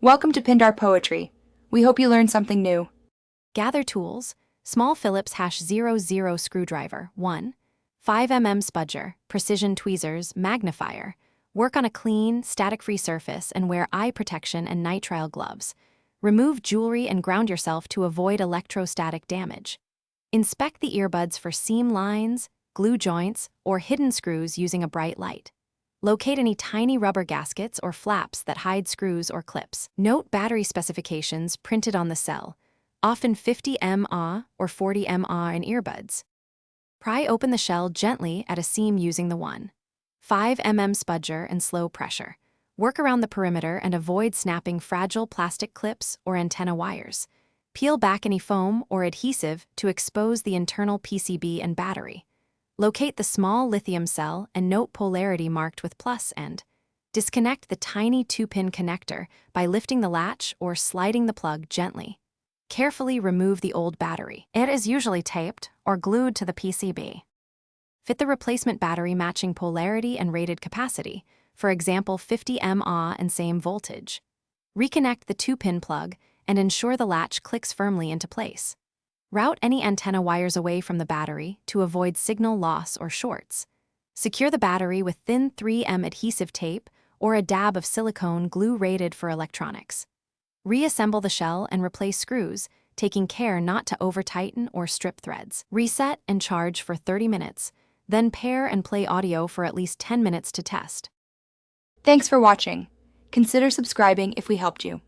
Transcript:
Welcome to Pindar Poetry. We hope you learned something new. Gather tools: small Phillips #00 screwdriver, 1, 5 mm spudger, precision tweezers, magnifier. Work on a clean, static-free surface and wear eye protection and nitrile gloves. Remove jewelry and ground yourself to avoid electrostatic damage. Inspect the earbuds for seam lines, glue joints, or hidden screws using a bright light. Locate any tiny rubber gaskets or flaps that hide screws or clips. Note battery specifications printed on the cell, often 50 mAh or 40 mAh in earbuds. Pry open the shell gently at a seam using the 1, 5 mm spudger and slow pressure. Work around the perimeter and avoid snapping fragile plastic clips or antenna wires. Peel back any foam or adhesive to expose the internal PCB and battery. Locate the small lithium cell and note polarity marked with plus end. Disconnect the tiny 2-pin connector by lifting the latch or sliding the plug gently. Carefully remove the old battery. It is usually taped or glued to the PCB. Fit the replacement battery matching polarity and rated capacity, for example 50 mAh and same voltage. Reconnect the 2-pin plug and ensure the latch clicks firmly into place. Route any antenna wires away from the battery to avoid signal loss or shorts. Secure the battery with thin 3M adhesive tape or a dab of silicone glue rated for electronics. Reassemble the shell and replace screws, taking care not to over-tighten or strip threads. Reset and charge for 30 minutes, then pair and play audio for at least 10 minutes to test. Thanks for watching. Consider subscribing if we helped you.